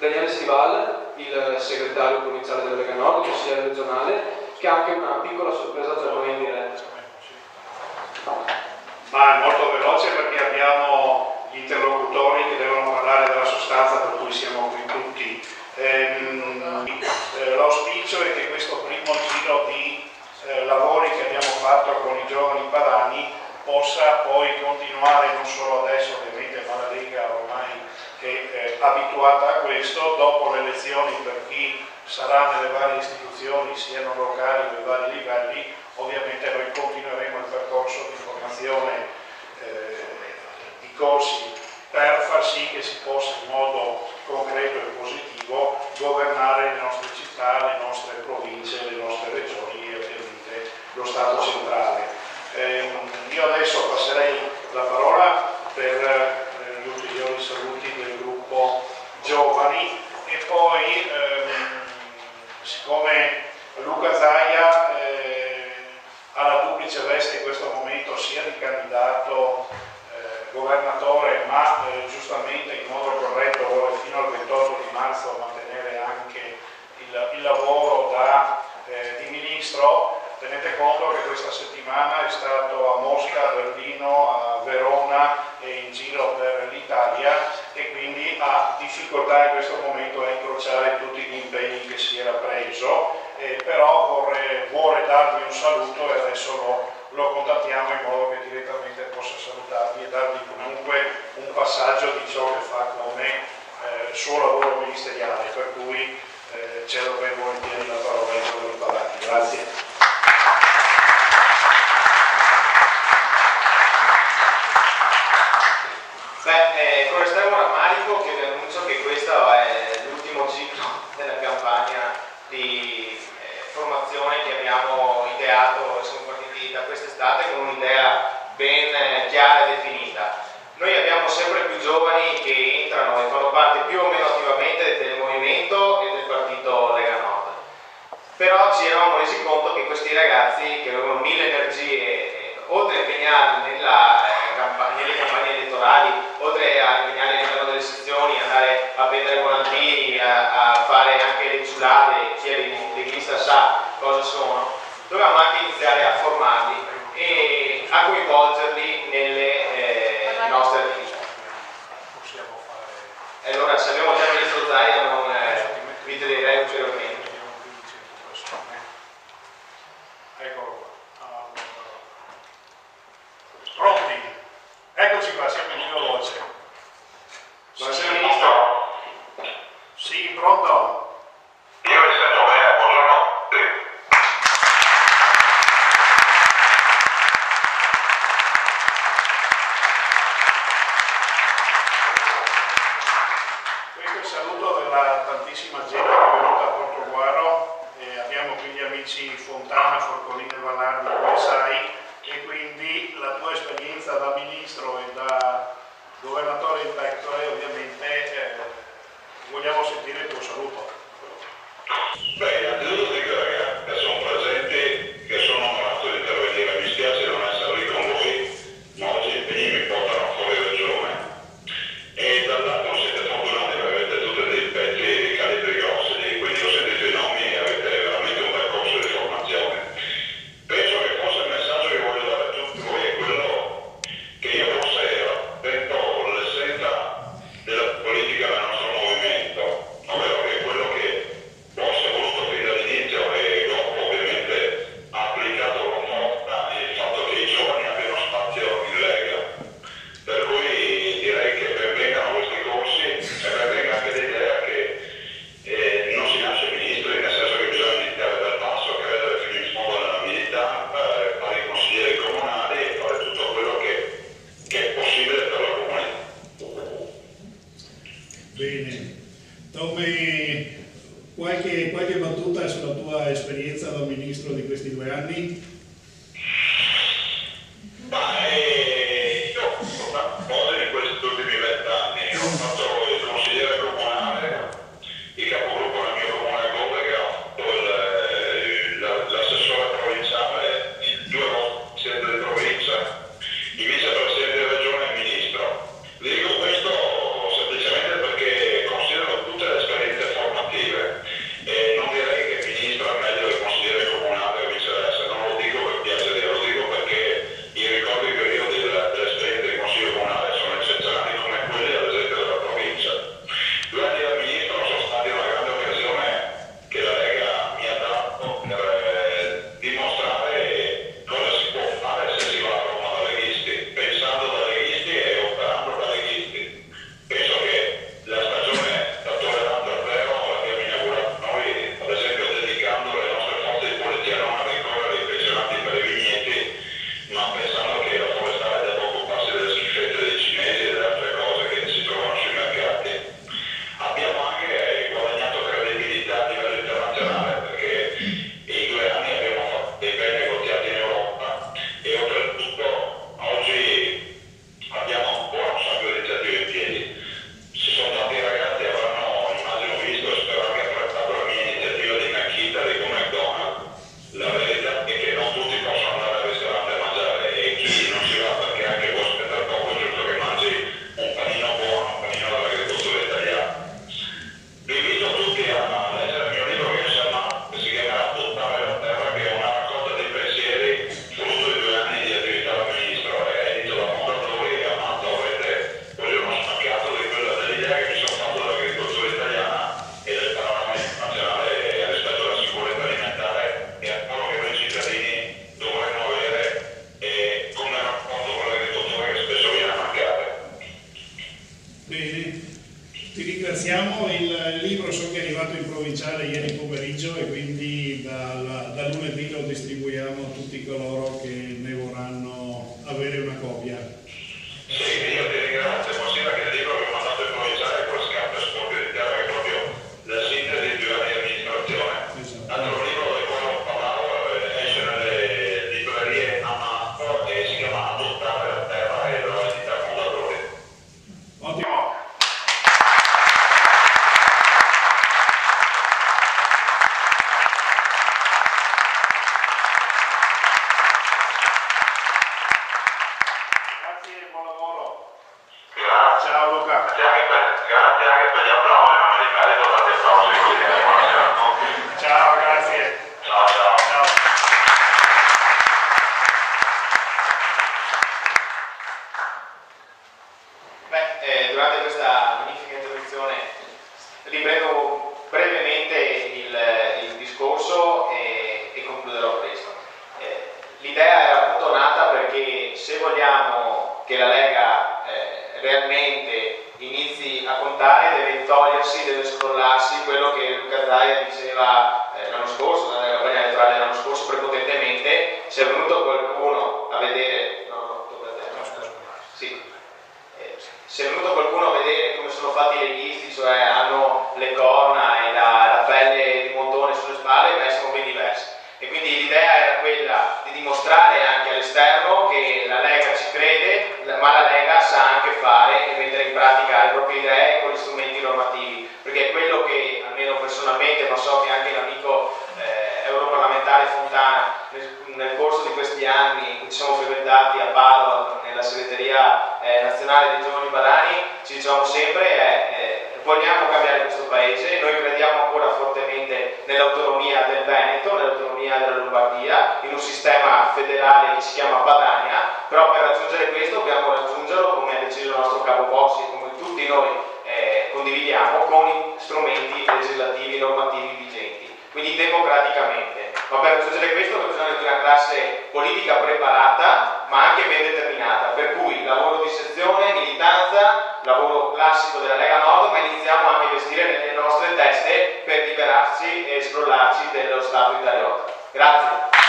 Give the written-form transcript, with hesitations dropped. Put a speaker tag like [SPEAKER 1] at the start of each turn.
[SPEAKER 1] Daniele Stival, il segretario provinciale della Lega Nord, consigliere regionale, che ha anche una piccola sorpresa per noi in diretta.
[SPEAKER 2] Ma è molto veloce perché abbiamo gli interlocutori che devono parlare della sostanza, per cui siamo qui tutti. L'auspicio è che questo primo giro di lavori che abbiamo fatto con i giovani padani possa poi continuare, non solo adesso ovviamente, ma la Lega ormai è abituata a questo, dopo le elezioni per chi sarà nelle varie istituzioni, siano locali o ai vari livelli. Ovviamente noi continueremo il percorso di formazione di corsi per far sì che si possa in modo concreto e positivo governare le nostre città, le nostre province, le nostre regioni e ovviamente lo Stato centrale. Io adesso passerei la parola per gli ulteriori saluti del gruppo Giovani e poi siccome Luca Zaia ha la duplice veste in questo momento sia di candidato governatore, ma giustamente in modo corretto vuole fino al 28 di marzo mantenere anche il lavoro di ministro. Tenete conto che questa settimana è stato a Mosca, a Berlino, a Verona e in giro per l'Italia e quindi ha difficoltà in questo momento a incrociare tutti gli impegni che si era preso, però vuole darvi un saluto e adesso lo contattiamo in modo che direttamente possa salutarvi e darvi comunque un passaggio di ciò che fa come suo lavoro ministeriale, per cui cedo ben volentieri la parola ai giovani padani. Grazie.
[SPEAKER 3] Con estremo rammarico che vi annuncio che questo è l'ultimo ciclo della campagna di formazione che abbiamo ideato e siamo partiti da quest'estate con un'idea ben chiara e definita. Noi abbiamo sempre più giovani che entrano e fanno parte più o meno attivamente del movimento e del partito Lega Nord. Però ci eravamo resi conto che questi ragazzi che avevano mille energie, oltre a impegnarli nelle campagne elettorali, oltre a impegnarli all'interno delle sezioni, andare a prendere volantini, a fare anche le giurate, chi è leghista sa cosa sono, dovevamo anche iniziare a formarli e a coinvolgerli nelle nostre attività. E allora se abbiamo già il ministro Zaia non vi direi ulteriormente.
[SPEAKER 2] Eccolo qua. Pronti? Eccoci qua, siamo in giro veloce.
[SPEAKER 3] Buonasera ministro.
[SPEAKER 2] Sì, pronto?
[SPEAKER 4] Io mi sento bene, buongiorno a tutti.
[SPEAKER 2] Questo è il saluto della tantissima gente che è venuta a Portogruaro e abbiamo quindi amici Fontana, Forcolini e Vallardi, come sai, e quindi la tua esperienza da ministro e da governatore in pectore ovviamente vogliamo sentire il tuo saluto.
[SPEAKER 4] Beh, innanzitutto dico che sono presenti, che sono onorato di intervenire, mi spiace non essere lì con voi, ma oggi gli impegni mi portano fuori regione. E dall'altro siete fortunati perché avete tutti dei pezzi di calibri grossi, quindi ho sentito i nomi e avete veramente un percorso di formazione. Penso che forse il messaggio che voglio dare a tutti voi è quello che io forse rappresento l'essenza della politica del nostro movimento, ovvero che è quello che forse ho voluto fin dall'inizio e dopo ovviamente ha applicato con forza il fatto che i giovani abbiano spazio in Lega. Per cui direi che benvengano questi corsi e benvenga anche l'idea che non si nasce ministri, nel senso che bisogna iniziare dal basso, credere fino in fondo nella militanza, fare i consiglieri comunali e fare tutto quello che è possibile per la comunità.
[SPEAKER 5] Bene, Tommy, qualche battuta sulla tua esperienza da ministro di questi 2 anni?
[SPEAKER 4] Io ho fatto cose in questi ultimi 20 anni, ho fatto il consigliere comunale, il capogruppo nel mio comune Godega, ho fatto l'assessore provinciale, 2 volte presidente di provincia, il vicepresidente di regione e il ministro. Vi dico questo semplicemente perché considero tutte le esperienze
[SPEAKER 5] da lunedì lo distribuiamo a tutti coloro che ne vorranno avere una copia.
[SPEAKER 4] Sì, io ti ringrazio, considera che il libro che ho mandato a provinciale con scarpe sportive di terra, che è proprio la sintesi di 2 anni di amministrazione.
[SPEAKER 5] Esatto.
[SPEAKER 4] L'altro libro del quale ho parlato esce nelle librerie a marzo e si chiama Adottare la terra e la vendita fondatori.
[SPEAKER 5] Ottimo.
[SPEAKER 2] Grazie e buon lavoro.
[SPEAKER 4] Grazie.
[SPEAKER 2] Ciao Luca.
[SPEAKER 4] Grazie anche per gli applausi, non me li merito tanti applausi, quindi buonasera a tutti.
[SPEAKER 2] Ciao, grazie.
[SPEAKER 4] Ciao, ciao.
[SPEAKER 2] Ciao.
[SPEAKER 3] Durante questa magnifica introduzione riprendo brevemente il discorso e concluderò presto. L'idea era appunto nata perché se vogliamo che la Lega realmente inizi a contare, deve togliersi, deve scrollarsi quello che Luca Zaia diceva l'anno scorso, nella campagna elettorale dell'anno scorso prepotentemente. Se è venuto qualcuno a vedere se è venuto qualcuno a vedere come sono fatti i leghisti, cioè hanno le corna e la pelle di montone sulle spalle, beh, siamo ben diversi. E quindi l'idea era quella di dimostrare anche all'esterno che la Lega ci crede, ma la Lega sa anche fare e mettere in pratica le proprie idee con gli strumenti normativi, perché è quello che, almeno personalmente, ma so che anche l'amico europarlamentare Fontana nel corso di questi anni in cui ci siamo frequentati a Padova nella segreteria nazionale dei giovani padani, ci diciamo sempre vogliamo cambiare questo paese, noi crediamo ancora fortemente nell'autonomia del Veneto, nell'autonomia della Lombardia, in un sistema federale che si chiama Padania, però per raggiungere questo dobbiamo raggiungerlo, come ha deciso il nostro capo Bossi e come tutti noi condividiamo, con i strumenti legislativi normativi vigenti, quindi democraticamente. Ma per raggiungere questo c'è bisogno di una classe politica preparata ma anche ben determinata, per cui lavoro di sezione, militanza, lavoro classico della Lega Nord, ma iniziamo anche a investire nelle nostre teste per liberarci e scrollarci dello Stato italiano. Grazie.